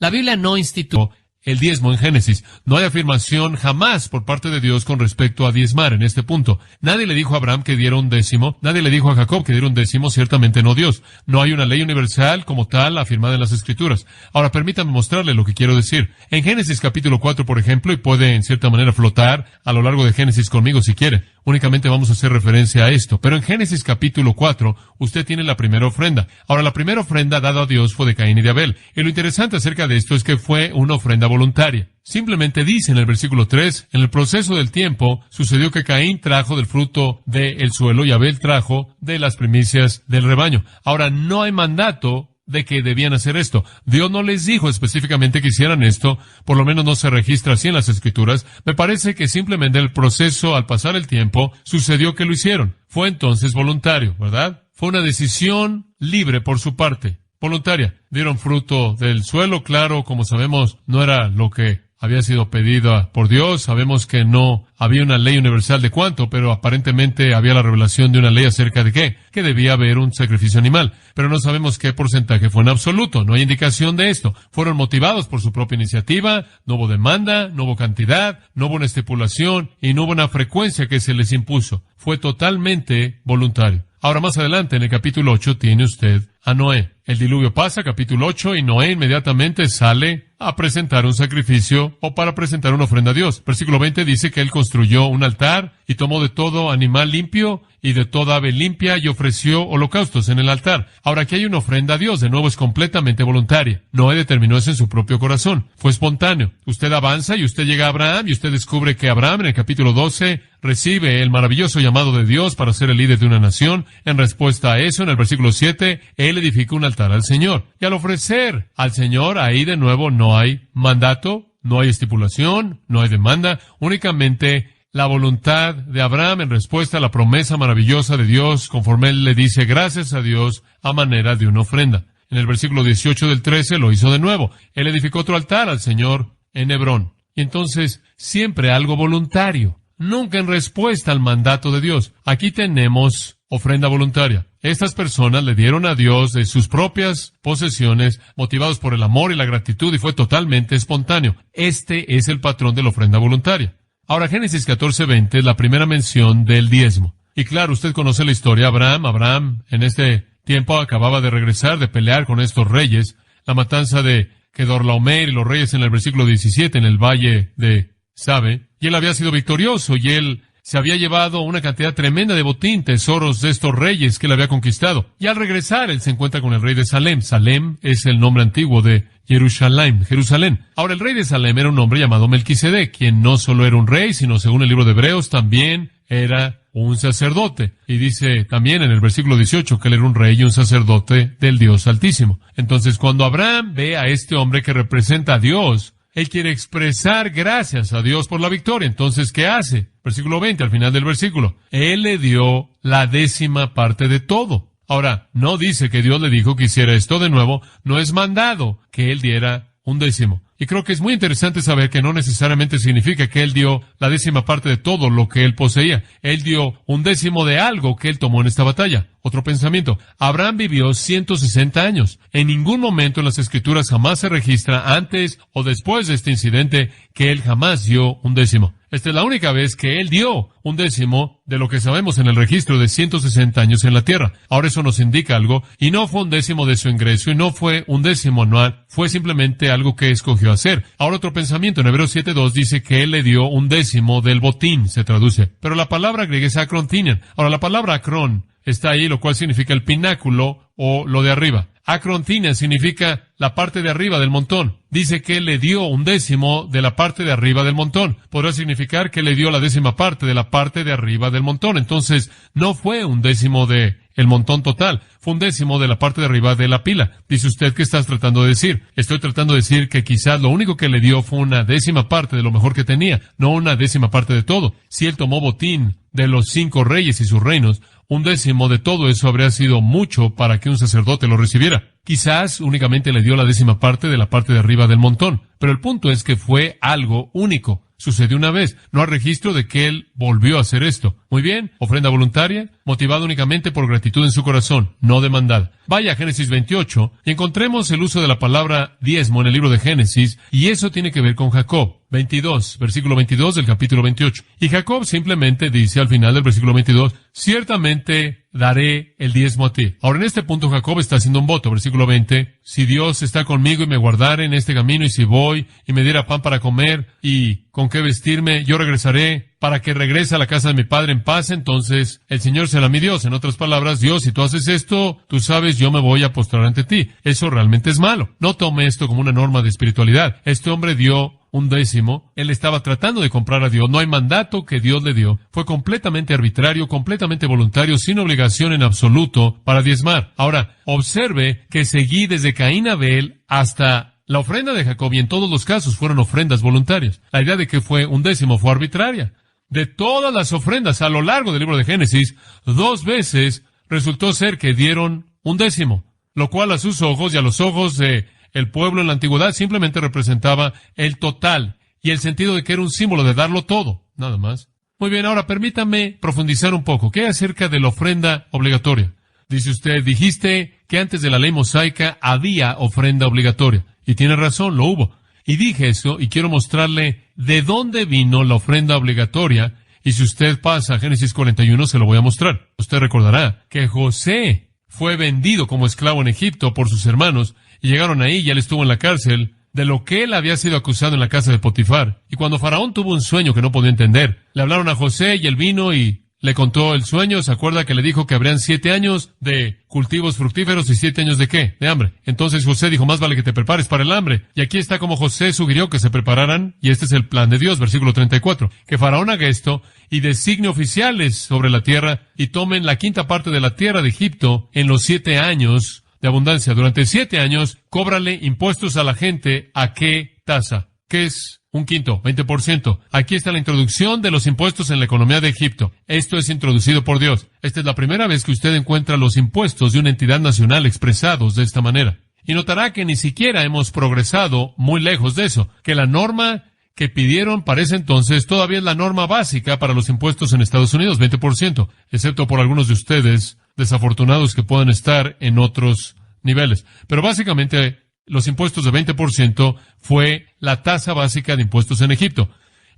La Biblia no instituyó el diezmo en Génesis. No hay afirmación jamás por parte de Dios con respecto a diezmar en este punto. Nadie le dijo a Abraham que diera un décimo, nadie le dijo a Jacob que diera un décimo, ciertamente no Dios. No hay una ley universal como tal afirmada en las Escrituras. Ahora, permítame mostrarle lo que quiero decir. En Génesis capítulo 4, por ejemplo, y puede en cierta manera flotar a lo largo de Génesis conmigo si quiere. Únicamente vamos a hacer referencia a esto. Pero en Génesis capítulo 4, usted tiene la primera ofrenda. Ahora, la primera ofrenda dada a Dios fue de Caín y de Abel. Y lo interesante acerca de esto es que fue una ofrenda voluntaria. Simplemente dice en el versículo 3, en el proceso del tiempo, sucedió que Caín trajo del fruto del suelo y Abel trajo de las primicias del rebaño. Ahora, no hay mandato de que debían hacer esto. Dios no les dijo específicamente que hicieran esto, por lo menos no se registra así en las Escrituras. Me parece que simplemente el proceso, al pasar el tiempo, sucedió que lo hicieron. Fue entonces voluntario, ¿verdad? Fue una decisión libre por su parte, voluntaria. Dieron fruto del suelo, claro, como sabemos, no era lo que había sido pedida por Dios. Sabemos que no había una ley universal de cuánto, pero aparentemente había la revelación de una ley acerca de qué, que debía haber un sacrificio animal. Pero no sabemos qué porcentaje fue en absoluto. No hay indicación de esto. Fueron motivados por su propia iniciativa, no hubo demanda, no hubo cantidad, no hubo una estipulación y no hubo una frecuencia que se les impuso. Fue totalmente voluntario. Ahora, más adelante, en el capítulo 8, tiene usted a Noé. El diluvio pasa, capítulo 8, y Noé inmediatamente sale a presentar un sacrificio o para presentar una ofrenda a Dios. Versículo 20 dice que él construyó un altar y tomó de todo animal limpio y de toda ave limpia y ofreció holocaustos en el altar. Ahora, aquí hay una ofrenda a Dios. De nuevo, es completamente voluntaria. Noé determinó eso en su propio corazón. Fue espontáneo. Usted avanza y usted llega a Abraham y usted descubre que Abraham en el capítulo 12 recibe el maravilloso llamado de Dios para ser el líder de una nación. En respuesta a eso, en el versículo 7, él edifica un altar al Señor. Y al ofrecer al Señor, ahí de nuevo no hay mandato, no hay estipulación, no hay demanda, únicamente la voluntad de Abraham en respuesta a la promesa maravillosa de Dios, conforme él le dice gracias a Dios a manera de una ofrenda. En el versículo 18 del 13 lo hizo de nuevo. Él edificó otro altar al Señor en Hebrón. Y entonces, siempre algo voluntario, nunca en respuesta al mandato de Dios. Aquí tenemos ofrenda voluntaria. Estas personas le dieron a Dios de sus propias posesiones, motivados por el amor y la gratitud, y fue totalmente espontáneo. Este es el patrón de la ofrenda voluntaria. Ahora, Génesis 14:20 es la primera mención del diezmo. Y claro, usted conoce la historia. Abraham, en este tiempo acababa de regresar de pelear con estos reyes, la matanza de Kedorlaomer y los reyes en el versículo 17 en el valle de Sabe, y él había sido victorioso, y él se había llevado una cantidad tremenda de botín, tesoros de estos reyes que él había conquistado. Y al regresar, él se encuentra con el rey de Salem. Salem es el nombre antiguo de Jerusalén. Ahora, el rey de Salem era un hombre llamado Melquisedec, quien no solo era un rey, sino según el libro de Hebreos, también era un sacerdote. Y dice también en el versículo 18 que él era un rey y un sacerdote del Dios Altísimo. Entonces, cuando Abraham ve a este hombre que representa a Dios, él quiere expresar gracias a Dios por la victoria. Entonces, ¿qué hace? Versículo 20, al final del versículo. Él le dio la 10ª parte de todo. Ahora, no dice que Dios le dijo que hiciera esto de nuevo. No es mandado que él diera un 10. Y creo que es muy interesante saber que no necesariamente significa que él dio la 10ª parte de todo lo que él poseía. Él dio un 10 de algo que él tomó en esta batalla. Otro pensamiento. Abraham vivió 160 años. En ningún momento en las Escrituras jamás se registra antes o después de este incidente que él jamás dio un 10. Esta es la única vez que él dio un 10 de lo que sabemos en el registro de 160 años en la tierra. Ahora eso nos indica algo, y no fue un 10 de su ingreso, y no fue un 10 anual, fue simplemente algo que escogió hacer. Ahora otro pensamiento, en Hebreos 7:2 dice que él le dio un 10 del botín, se traduce. Pero la palabra griega es akrontinian. Ahora la palabra acrón está ahí, lo cual significa el pináculo o lo de arriba. Akrontinian significa la parte de arriba del montón. Dice que él le dio un 10 de la parte de arriba del montón. Podrá significar que le dio la 10ª parte de la parte de arriba del montón. Entonces, no fue un 10 de el montón total. Fue un 10 de la parte de arriba de la pila. Dice usted, ¿qué estás tratando de decir? Estoy tratando de decir que quizás lo único que le dio fue una 10ª parte de lo mejor que tenía, no una 10ª parte de todo. Si él tomó botín de los 5 reyes y sus reinos, un 10 de todo eso habría sido mucho para que un sacerdote lo recibiera. Quizás únicamente le dio la 10ª parte de la parte de arriba del montón. Pero el punto es que fue algo único. Sucedió una vez. No hay registro de que él volvió a hacer esto. Muy bien, ofrenda voluntaria, motivada únicamente por gratitud en su corazón, no demandada. Vaya a Génesis 28 y encontremos el uso de la palabra diezmo en el libro de Génesis, y eso tiene que ver con Jacob. 22, versículo 22 del capítulo 28. Y Jacob simplemente dice al final del versículo 22, ciertamente daré el diezmo a ti. Ahora en este punto Jacob está haciendo un voto, versículo 20, si Dios está conmigo y me guardare en este camino, y si voy y me diera pan para comer y con qué vestirme, yo regresaré para que regrese a la casa de mi padre en paz, entonces el Señor será mi Dios. En otras palabras, Dios, si tú haces esto, tú sabes, yo me voy a postrar ante ti. Eso realmente es malo. No tome esto como una norma de espiritualidad. Este hombre dio un décimo. Él estaba tratando de comprar a Dios. No hay mandato que Dios le dio. Fue completamente arbitrario, completamente voluntario, sin obligación en absoluto para diezmar. Ahora, observe que seguí desde Caín a Abel hasta la ofrenda de Jacob, y en todos los casos fueron ofrendas voluntarias. La idea de que fue un décimo fue arbitraria. De todas las ofrendas a lo largo del libro de Génesis, 2 veces resultó ser que dieron un décimo, lo cual a sus ojos y a los ojos de el pueblo en la antigüedad simplemente representaba el total y el sentido de que era un símbolo de darlo todo, nada más. Muy bien, ahora permítame profundizar un poco. ¿Qué hay acerca de la ofrenda obligatoria? Dice usted, dijiste que antes de la ley mosaica había ofrenda obligatoria. Y tiene razón, lo hubo. Y dije eso y quiero mostrarle de dónde vino la ofrenda obligatoria. Y si usted pasa a Génesis 41, se lo voy a mostrar. Usted recordará que José fue vendido como esclavo en Egipto por sus hermanos, y llegaron ahí y él estuvo en la cárcel de lo que él había sido acusado en la casa de Potifar. Y cuando Faraón tuvo un sueño que no podía entender, le hablaron a José y él vino y le contó el sueño. ¿Se acuerda que le dijo que habrían 7 años de cultivos fructíferos y 7 años de qué? De hambre. Entonces José dijo, más vale que te prepares para el hambre. Y aquí está como José sugirió que se prepararan, y este es el plan de Dios, versículo 34. Que Faraón haga esto y designe oficiales sobre la tierra y tomen la 5ª parte de la tierra de Egipto en los 7 años de abundancia. Durante 7 años, cóbrale impuestos a la gente. ¿A qué tasa? ¿Qué es? 1/5, 20%. Aquí está la introducción de los impuestos en la economía de Egipto. Esto es introducido por Dios. Esta es la primera vez que usted encuentra los impuestos de una entidad nacional expresados de esta manera. Y notará que ni siquiera hemos progresado muy lejos de eso, que la norma que pidieron para ese entonces todavía es la norma básica para los impuestos en Estados Unidos, 20%, excepto por algunos de ustedes desafortunados que puedan estar en otros niveles. Pero básicamente los impuestos de 20% fue la tasa básica de impuestos en Egipto.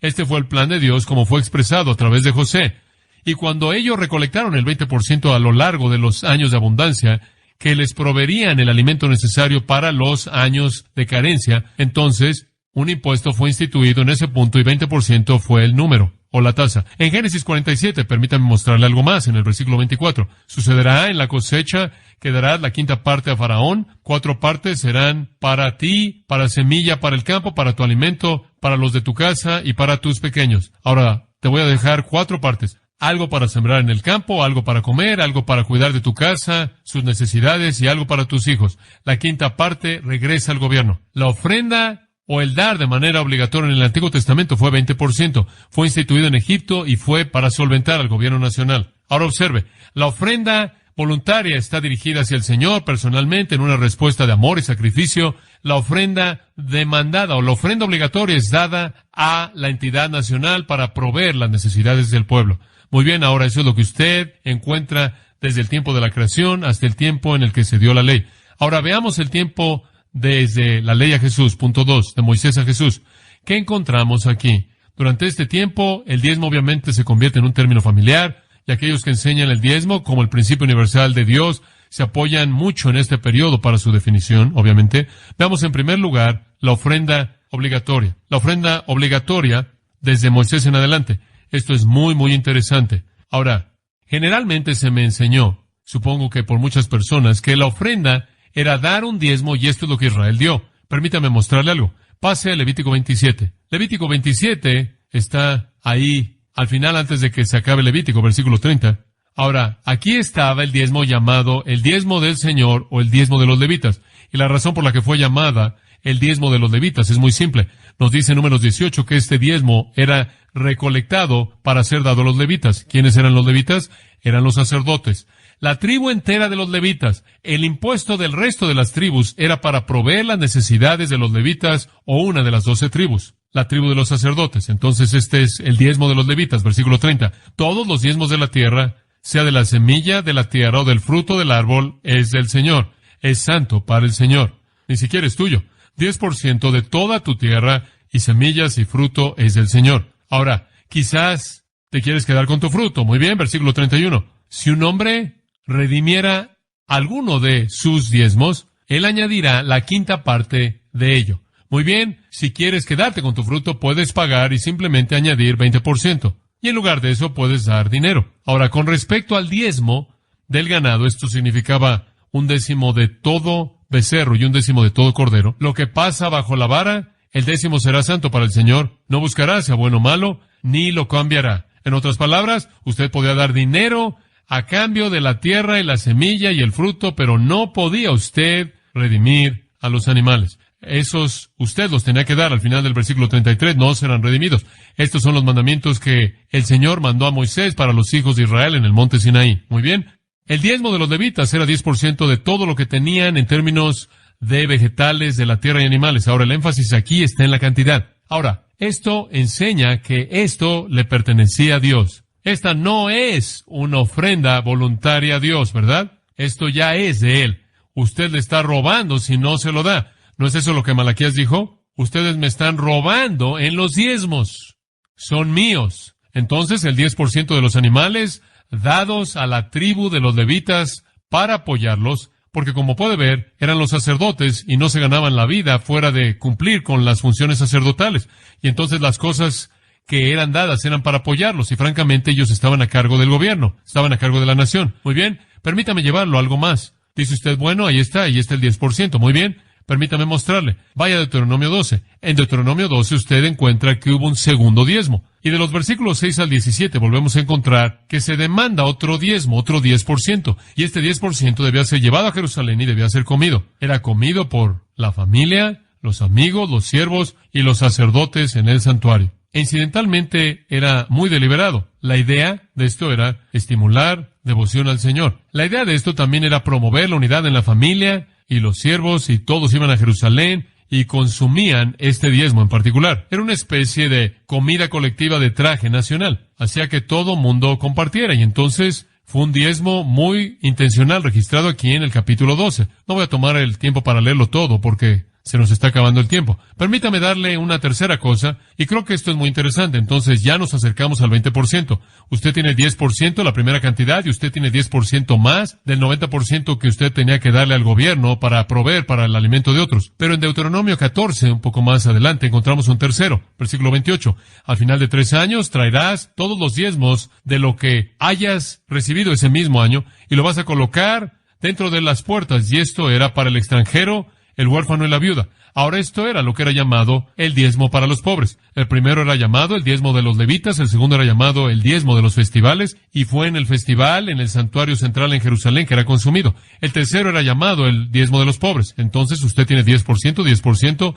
Este fue el plan de Dios como fue expresado a través de José. Y cuando ellos recolectaron el 20% a lo largo de los años de abundancia, que les proveerían el alimento necesario para los años de carencia, entonces un impuesto fue instituido en ese punto y 20% fue el número o la tasa. En Génesis 47, permítame mostrarle algo más en el versículo 24. Sucederá en la cosecha que darás la 5ª parte a Faraón. 4 partes serán para ti, para semilla, para el campo, para tu alimento, para los de tu casa y para tus pequeños. Ahora, te voy a dejar 4 partes. Algo para sembrar en el campo, algo para comer, algo para cuidar de tu casa, sus necesidades y algo para tus hijos. La 5ª parte regresa al gobierno. La ofrenda o el dar de manera obligatoria en el Antiguo Testamento fue 20%. Fue instituido en Egipto y fue para solventar al gobierno nacional. Ahora observe, la ofrenda voluntaria está dirigida hacia el Señor personalmente en una respuesta de amor y sacrificio. La ofrenda demandada o la ofrenda obligatoria es dada a la entidad nacional para proveer las necesidades del pueblo. Muy bien, ahora eso es lo que usted encuentra desde el tiempo de la creación hasta el tiempo en el que se dio la ley. Ahora veamos el tiempo desde la ley a Jesús, punto 2, de Moisés a Jesús. ¿Qué encontramos aquí? Durante este tiempo, el diezmo obviamente se convierte en un término familiar, y aquellos que enseñan el diezmo como el principio universal de Dios se apoyan mucho en este periodo para su definición, obviamente. Veamos en primer lugar la ofrenda obligatoria. La ofrenda obligatoria desde Moisés en adelante. Esto es muy, muy interesante. Ahora, generalmente se me enseñó, supongo que por muchas personas, que la ofrenda era dar un diezmo, y esto es lo que Israel dio. Permítame mostrarle algo. Pase a Levítico 27. Levítico 27 está ahí al final antes de que se acabe Levítico, versículo 30. Ahora, aquí estaba el diezmo llamado el diezmo del Señor o el diezmo de los levitas. Y la razón por la que fue llamada el diezmo de los levitas es muy simple. Nos dice en Números 18 que este diezmo era recolectado para ser dado a los levitas. ¿Quiénes eran los levitas? Eran los sacerdotes. La tribu entera de los levitas. El impuesto del resto de las tribus era para proveer las necesidades de los levitas o una de las 12 tribus. la tribu de los sacerdotes. Entonces este es el diezmo de los levitas, versículo 30. Todos los diezmos de la tierra, sea de la semilla de la tierra o del fruto del árbol, es del Señor. Es santo para el Señor. Ni siquiera es tuyo. 10% de toda tu tierra y semillas y fruto es del Señor. Ahora, quizás te quieres quedar con tu fruto. Muy bien, versículo 31. Si un hombre redimiera alguno de sus diezmos, él añadirá la quinta parte de ello. Muy bien, si quieres quedarte con tu fruto, puedes pagar y simplemente añadir 20%. Y en lugar de eso, puedes dar dinero. Ahora, con respecto al diezmo del ganado, esto significaba 1/10 de todo becerro y 1/10 de todo cordero. Lo que pasa bajo la vara, el 10 será santo para el Señor. No buscará, sea bueno o malo, ni lo cambiará. En otras palabras, usted podía dar dinero a cambio de la tierra y la semilla y el fruto, pero no podía usted redimir a los animales. Esos usted los tenía que dar. Al final del versículo 33, no serán redimidos. Estos son los mandamientos que el Señor mandó a Moisés para los hijos de Israel en el monte Sinaí. Muy bien. El diezmo de los levitas era 10% de todo lo que tenían en términos de vegetales, de la tierra y animales. Ahora, el énfasis aquí está en la cantidad. Ahora, esto enseña que esto le pertenecía a Dios. Esta no es una ofrenda voluntaria a Dios, ¿verdad? Esto ya es de Él. Usted le está robando si no se lo da. ¿No es eso lo que Malaquías dijo? Ustedes me están robando en los diezmos. Son míos. Entonces, el 10% de los animales dados a la tribu de los levitas para apoyarlos, porque como puede ver, eran los sacerdotes y no se ganaban la vida fuera de cumplir con las funciones sacerdotales. Y entonces las cosas que eran dadas eran para apoyarlos y francamente ellos estaban a cargo del gobierno, estaban a cargo de la nación. Muy bien, permítame llevarlo a algo más. Dice usted, bueno, ahí está el 10%. Muy bien, permítame mostrarle. Vaya a Deuteronomio 12. En Deuteronomio 12 usted encuentra que hubo un segundo diezmo. Y de los versículos 6 al 17 volvemos a encontrar que se demanda otro diezmo, otro 10%. Y este 10% debía ser llevado a Jerusalén y debía ser comido. Era comido por la familia, los amigos, los siervos y los sacerdotes en el santuario. E incidentalmente era muy deliberado. La idea de esto era estimular devoción al Señor. La idea de esto también era promover la unidad en la familia, y los siervos y todos iban a Jerusalén y consumían este diezmo en particular. Era una especie de comida colectiva de traje nacional. Hacía que todo mundo compartiera y entonces fue un diezmo muy intencional registrado aquí en el capítulo 12. No voy a tomar el tiempo para leerlo todo porque se nos está acabando el tiempo. Permítame darle una tercera cosa, y creo que esto es muy interesante. Entonces ya nos acercamos al 20%. Usted tiene 10%, la primera cantidad, y usted tiene 10% más del 90% que usted tenía que darle al gobierno para proveer para el alimento de otros. Pero en Deuteronomio 14, un poco más adelante, encontramos un tercero, versículo 28. Al final de 3 años traerás todos los diezmos de lo que hayas recibido ese mismo año, y lo vas a colocar dentro de las puertas, y esto era para el extranjero, el huérfano y la viuda. Ahora esto era lo que era llamado el diezmo para los pobres. El primero era llamado el diezmo de los levitas, el segundo era llamado el diezmo de los festivales, y fue en el festival, en el santuario central en Jerusalén, que era consumido. El tercero era llamado el diezmo de los pobres. Entonces usted tiene 10%, 10%,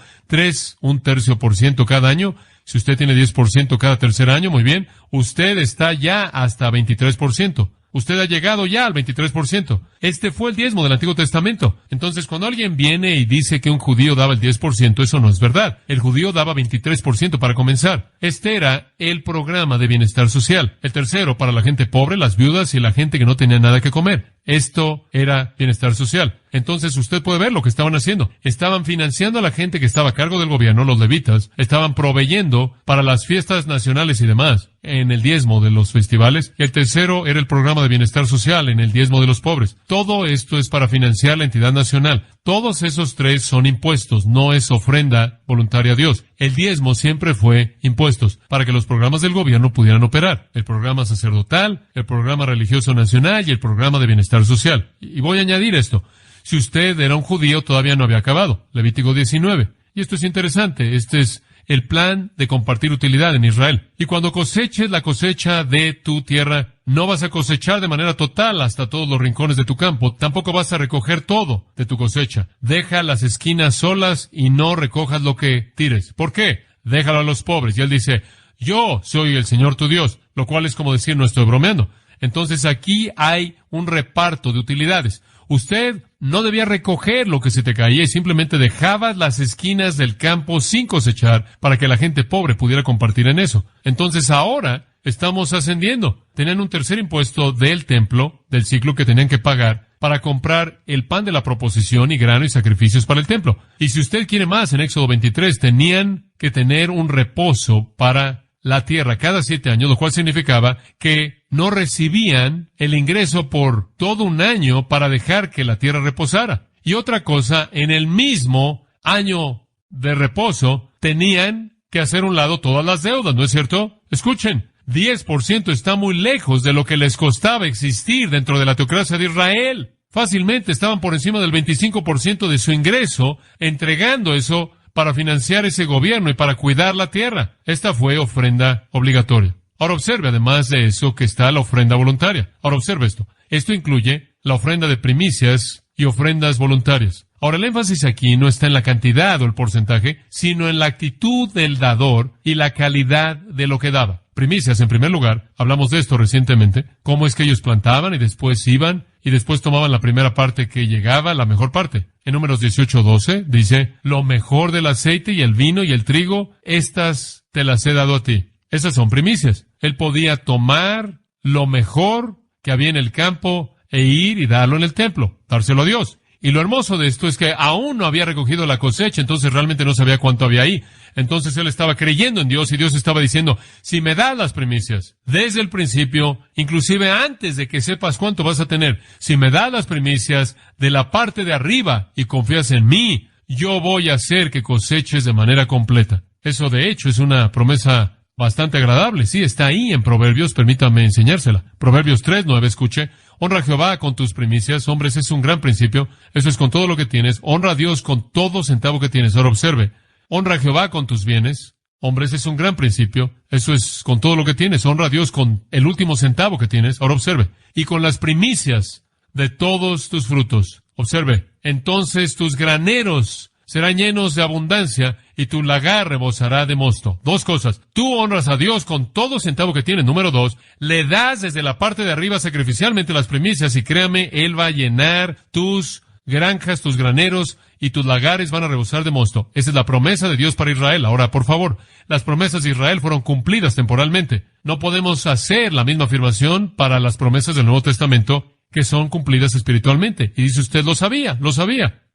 1/3% cada año. Si usted tiene 10% cada tercer año, muy bien, usted está ya hasta 23%. Usted ha llegado ya al 23%. Este fue el diezmo del Antiguo Testamento. Entonces, cuando alguien viene y dice que un judío daba el 10%, eso no es verdad. El judío daba 23% para comenzar. Este era el programa de bienestar social. El tercero, para la gente pobre, las viudas y la gente que no tenía nada que comer. Esto era bienestar social. Entonces usted puede ver lo que estaban haciendo. Estaban financiando a la gente que estaba a cargo del gobierno, los levitas. Estaban proveyendo para las fiestas nacionales y demás en el diezmo de los festivales. Y el tercero era el programa de bienestar social en el diezmo de los pobres. Todo esto es para financiar la entidad nacional. Todos esos tres son impuestos, no es ofrenda voluntaria a Dios. El diezmo siempre fue impuestos para que los programas del gobierno pudieran operar. El programa sacerdotal, el programa religioso nacional y el programa de bienestar social. Y voy a añadir esto. Si usted era un judío, todavía no había acabado. Levítico 19. Y esto es interesante. Este es el plan de compartir utilidad en Israel. Y cuando coseches la cosecha de tu tierra, no vas a cosechar de manera total hasta todos los rincones de tu campo. Tampoco vas a recoger todo de tu cosecha. Deja las esquinas solas y no recojas lo que tires. ¿Por qué? Déjalo a los pobres. Y él dice, yo soy el Señor tu Dios, lo cual es como decir, no estoy bromeando. Entonces aquí hay un reparto de utilidades. Usted no debías recoger lo que se te caía y simplemente dejabas las esquinas del campo sin cosechar para que la gente pobre pudiera compartir en eso. Entonces ahora estamos ascendiendo. Tenían un tercer impuesto del templo, del ciclo que tenían que pagar para comprar el pan de la proposición y grano y sacrificios para el templo. Y si usted quiere más, en Éxodo 23, tenían que tener un reposo para la tierra cada 7 años, lo cual significaba que no recibían el ingreso por todo un año para dejar que la tierra reposara. Y otra cosa, en el mismo año de reposo, tenían que hacer a un lado todas las deudas, ¿no es cierto? Escuchen, 10% está muy lejos de lo que les costaba existir dentro de la teocracia de Israel. Fácilmente estaban por encima del 25% de su ingreso, entregando eso para financiar ese gobierno y para cuidar la tierra. Esta fue ofrenda obligatoria. Ahora observe, además de eso, que está la ofrenda voluntaria. Ahora observe esto. Esto incluye la ofrenda de primicias y ofrendas voluntarias. Ahora el énfasis aquí no está en la cantidad o el porcentaje, sino en la actitud del dador y la calidad de lo que daba. Primicias, en primer lugar, hablamos de esto recientemente, cómo es que ellos plantaban y después iban y después tomaban la primera parte que llegaba, la mejor parte. En Números 18:12 dice, lo mejor del aceite y el vino y el trigo, estas te las he dado a ti. Esas son primicias. Él podía tomar lo mejor que había en el campo e ir y darlo en el templo, dárselo a Dios. Y lo hermoso de esto es que aún no había recogido la cosecha, entonces realmente no sabía cuánto había ahí. Entonces él estaba creyendo en Dios y Dios estaba diciendo, si me das las primicias, desde el principio, inclusive antes de que sepas cuánto vas a tener, si me das las primicias de la parte de arriba y confías en mí, yo voy a hacer que coseches de manera completa. Eso de hecho es una promesa bastante agradable. Sí, está ahí en Proverbios, permítame enseñársela. Proverbios 3:9, escuche. Honra a Jehová con tus primicias. Hombres, es un gran principio. Eso es con todo lo que tienes. Honra a Dios con todo centavo que tienes. Ahora observe. Honra a Jehová con tus bienes. Hombres, es un gran principio. Eso es con todo lo que tienes. Honra a Dios con el último centavo que tienes. Ahora observe. Y con las primicias de todos tus frutos. Observe. Entonces tus graneros serán llenos de abundancia y tu lagar rebosará de mosto. Dos cosas. Tú honras a Dios con todo centavo que tienes. Número 2, le das desde la parte de arriba sacrificialmente las primicias y créame, Él va a llenar tus granjas, tus graneros y tus lagares van a rebosar de mosto. Esa es la promesa de Dios para Israel. Ahora, por favor, las promesas de Israel fueron cumplidas temporalmente. No podemos hacer la misma afirmación para las promesas del Nuevo Testamento que son cumplidas espiritualmente. Y dice usted, lo sabía.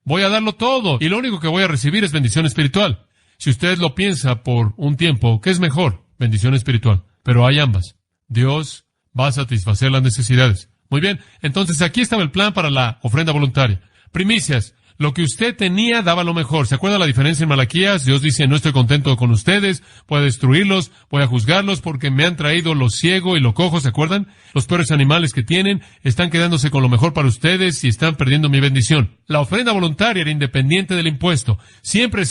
Voy a darlo todo y lo único que voy a recibir es bendición espiritual. Si usted lo piensa por un tiempo, ¿qué es mejor? Bendición espiritual. Pero hay ambas. Dios va a satisfacer las necesidades. Muy bien, entonces aquí estaba el plan para la ofrenda voluntaria. Primicias. Lo que usted tenía daba lo mejor. ¿Se acuerda la diferencia en Malaquías? Dios dice, no estoy contento con ustedes, voy a destruirlos, voy a juzgarlos porque me han traído lo ciego y lo cojo, ¿se acuerdan? Los peores animales que tienen están quedándose con lo mejor para ustedes y están perdiendo mi bendición. La ofrenda voluntaria era independiente del impuesto. Siempre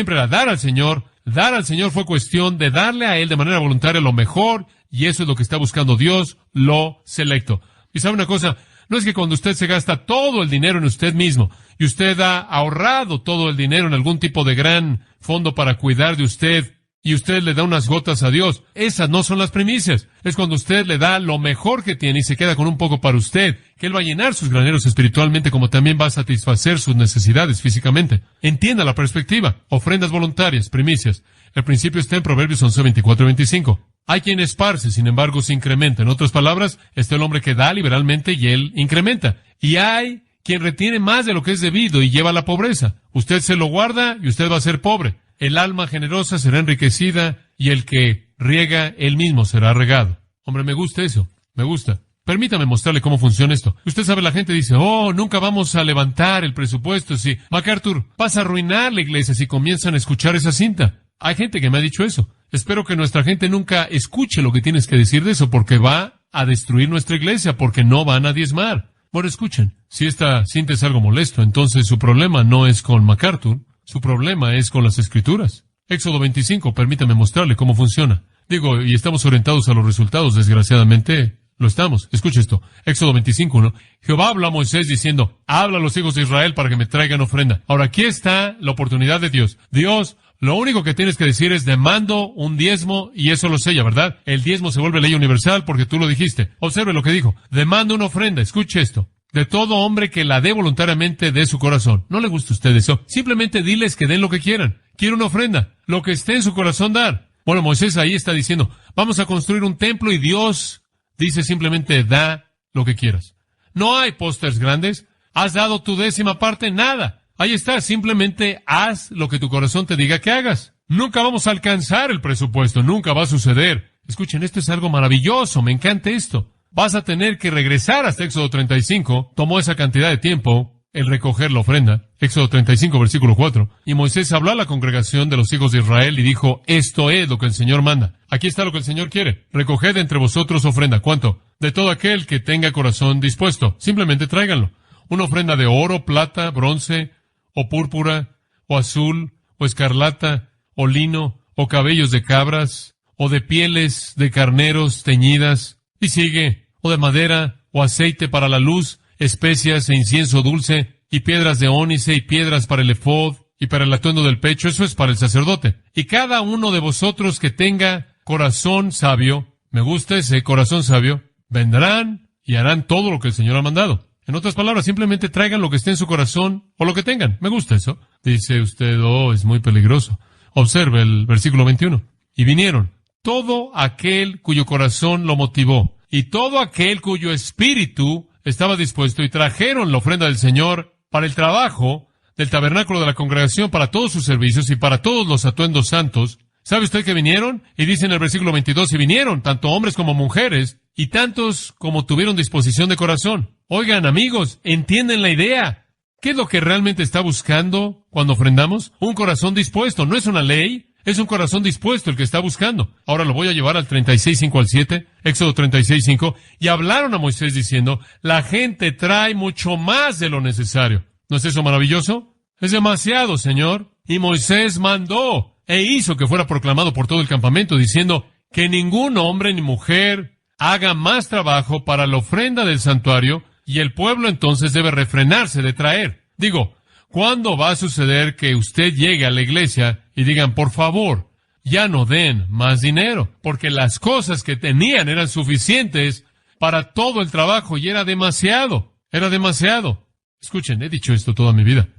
era dar al Señor. Dar al Señor fue cuestión de darle a Él de manera voluntaria lo mejor y eso es lo que está buscando Dios, lo selecto. Y sabe una cosa, no es que cuando usted se gasta todo el dinero en usted mismo y usted ha ahorrado todo el dinero en algún tipo de gran fondo para cuidar de usted y usted le da unas gotas a Dios. Esas no son las primicias. Es cuando usted le da lo mejor que tiene y se queda con un poco para usted, que Él va a llenar sus graneros espiritualmente como también va a satisfacer sus necesidades físicamente. Entienda la perspectiva. Ofrendas voluntarias, primicias. El principio está en Proverbios 11, 24 y 25. Hay quien esparce, sin embargo, se incrementa. En otras palabras, está el hombre que da liberalmente y él incrementa. Y hay quien retiene más de lo que es debido y lleva a la pobreza. Usted se lo guarda y usted va a ser pobre. El alma generosa será enriquecida y el que riega, él mismo será regado. Hombre, me gusta eso. Me gusta. Permítame mostrarle cómo funciona esto. Usted sabe, la gente dice, nunca vamos a levantar el presupuesto. Si MacArthur, vas a arruinar la iglesia si comienzan a escuchar esa cinta. Hay gente que me ha dicho eso. Espero que nuestra gente nunca escuche lo que tienes que decir de eso, porque va a destruir nuestra iglesia, porque no van a diezmar. Bueno, escuchen, si esta cinta es algo molesto, entonces su problema no es con MacArthur, su problema es con las Escrituras. Éxodo 25, permítame mostrarle cómo funciona. Digo, y estamos orientados a los resultados, desgraciadamente lo estamos. Escuche esto, Éxodo 25, ¿no? Jehová habló a Moisés diciendo, habla a los hijos de Israel para que me traigan ofrenda. Ahora, aquí está la oportunidad de Dios. Dios, lo único que tienes que decir es demando un diezmo y eso lo sella, ¿verdad? El diezmo se vuelve ley universal porque tú lo dijiste. Observe lo que dijo. Demando una ofrenda. Escuche esto. De todo hombre que la dé voluntariamente de su corazón. No le gusta a usted eso. Simplemente diles que den lo que quieran. Quiere una ofrenda. Lo que esté en su corazón dar. Bueno, Moisés ahí está diciendo, vamos a construir un templo y Dios dice simplemente da lo que quieras. No hay pósters grandes. ¿Has dado tu 10ª parte? Nada. Ahí está. Simplemente haz lo que tu corazón te diga que hagas. Nunca vamos a alcanzar el presupuesto. Nunca va a suceder. Escuchen, esto es algo maravilloso. Me encanta esto. Vas a tener que regresar hasta Éxodo 35. Tomó esa cantidad de tiempo el recoger la ofrenda. Éxodo 35, versículo 4. Y Moisés habló a la congregación de los hijos de Israel y dijo, esto es lo que el Señor manda. Aquí está lo que el Señor quiere. Recoged entre vosotros ofrenda. ¿Cuánto? De todo aquel que tenga corazón dispuesto. Simplemente tráiganlo. Una ofrenda de oro, plata, bronce, o púrpura, o azul, o escarlata, o lino, o cabellos de cabras, o de pieles de carneros teñidas. Y sigue, o de madera, o aceite para la luz, especias e incienso dulce, y piedras de ónice, y piedras para el efod, y para el atuendo del pecho. Eso es para el sacerdote. Y cada uno de vosotros que tenga corazón sabio, me gusta ese corazón sabio, vendrán y harán todo lo que el Señor ha mandado. En otras palabras, simplemente traigan lo que esté en su corazón, o lo que tengan. Me gusta eso. Dice usted, es muy peligroso. Observe el versículo 21. Y vinieron todo aquel cuyo corazón lo motivó, y todo aquel cuyo espíritu estaba dispuesto, y trajeron la ofrenda del Señor para el trabajo del tabernáculo de la congregación, para todos sus servicios y para todos los atuendos santos. ¿Sabe usted que vinieron? Y dice en el versículo 22, y vinieron, tanto hombres como mujeres, y tantos como tuvieron disposición de corazón. Oigan, amigos, ¿entienden la idea? ¿Qué es lo que realmente está buscando cuando ofrendamos? Un corazón dispuesto. No es una ley. Es un corazón dispuesto el que está buscando. Ahora lo voy a llevar al 36:5 al 7, Éxodo 36:5, y hablaron a Moisés diciendo, la gente trae mucho más de lo necesario. ¿No es eso maravilloso? Es demasiado, Señor. Y Moisés mandó e hizo que fuera proclamado por todo el campamento, diciendo que ningún hombre ni mujer haga más trabajo para la ofrenda del santuario, y el pueblo entonces debe refrenarse de traer. Digo, ¿cuándo va a suceder que usted llegue a la iglesia y digan, por favor, ya no den más dinero? Porque las cosas que tenían eran suficientes para todo el trabajo y era demasiado. Era demasiado. Escuchen, he dicho esto toda mi vida.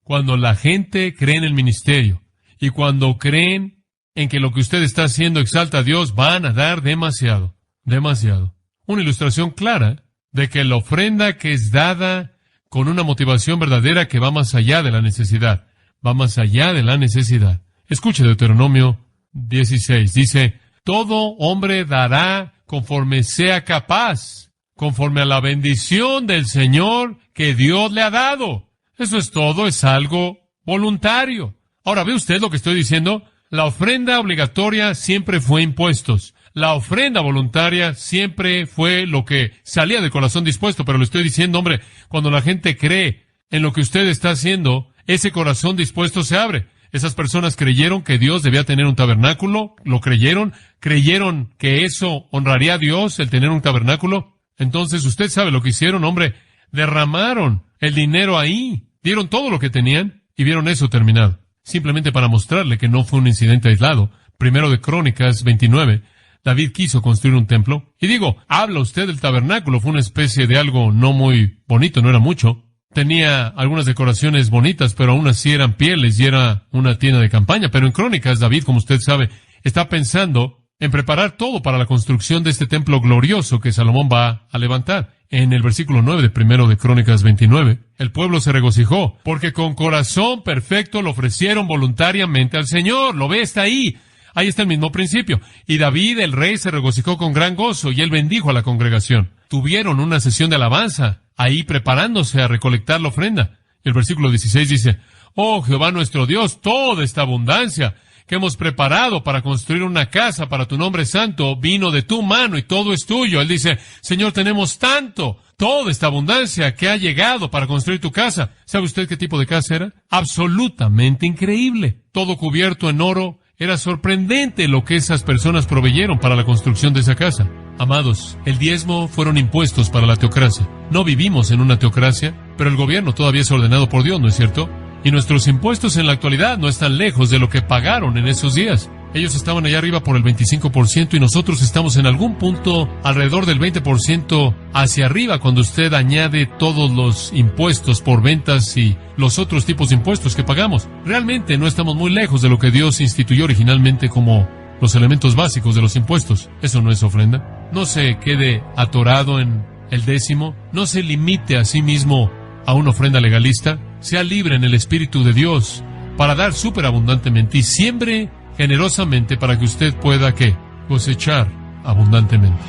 Cuando la gente cree en el ministerio y cuando creen en que lo que usted está haciendo exalta a Dios, van a dar demasiado. Demasiado. Una ilustración clara de que la ofrenda que es dada con una motivación verdadera que va más allá de la necesidad. Va más allá de la necesidad. Escuche Deuteronomio 16. Dice, todo hombre dará conforme sea capaz, conforme a la bendición del Señor que Dios le ha dado. Eso es todo, es algo voluntario. Ahora, ¿ve usted lo que estoy diciendo? La ofrenda obligatoria siempre fue impuestos. La ofrenda voluntaria siempre fue lo que salía del corazón dispuesto, pero le estoy diciendo, hombre, cuando la gente cree en lo que usted está haciendo, ese corazón dispuesto se abre. Esas personas creyeron que Dios debía tener un tabernáculo, lo creyeron que eso honraría a Dios, el tener un tabernáculo. Entonces, usted sabe lo que hicieron, hombre, derramaron el dinero ahí, dieron todo lo que tenían y vieron eso terminado. Simplemente para mostrarle que no fue un incidente aislado. Primero de Crónicas 29. David quiso construir un templo. Y digo, habla usted del tabernáculo. Fue una especie de algo no muy bonito, no era mucho. Tenía algunas decoraciones bonitas, pero aún así eran pieles y era una tienda de campaña. Pero en Crónicas, David, como usted sabe, está pensando en preparar todo para la construcción de este templo glorioso que Salomón va a levantar. En el versículo 9 de primero de Crónicas 29, el pueblo se regocijó, porque con corazón perfecto lo ofrecieron voluntariamente al Señor. ¿Lo ve? Está ahí. Ahí está el mismo principio. Y David, el rey, se regocijó con gran gozo, y él bendijo a la congregación. Tuvieron una sesión de alabanza, ahí preparándose a recolectar la ofrenda. Y el versículo 16 dice, oh Jehová nuestro Dios, toda esta abundancia que hemos preparado para construir una casa para tu nombre santo, vino de tu mano y todo es tuyo. Él dice, Señor, tenemos tanto, toda esta abundancia que ha llegado para construir tu casa. ¿Sabe usted qué tipo de casa era? Absolutamente increíble. Todo cubierto en oro. Era sorprendente lo que esas personas proveyeron para la construcción de esa casa. Amados, el diezmo fueron impuestos para la teocracia. No vivimos en una teocracia, pero el gobierno todavía es ordenado por Dios, ¿no es cierto? Y nuestros impuestos en la actualidad no están lejos de lo que pagaron en esos días. Ellos estaban allá arriba por el 25% y nosotros estamos en algún punto alrededor del 20% hacia arriba cuando usted añade todos los impuestos por ventas y los otros tipos de impuestos que pagamos. Realmente no estamos muy lejos de lo que Dios instituyó originalmente como los elementos básicos de los impuestos. Eso no es ofrenda. No se quede atorado en el décimo. No se limite a sí mismo a una ofrenda legalista. Sea libre en el Espíritu de Dios para dar superabundantemente y siembre generosamente para que usted pueda, ¿qué? Cosechar abundantemente.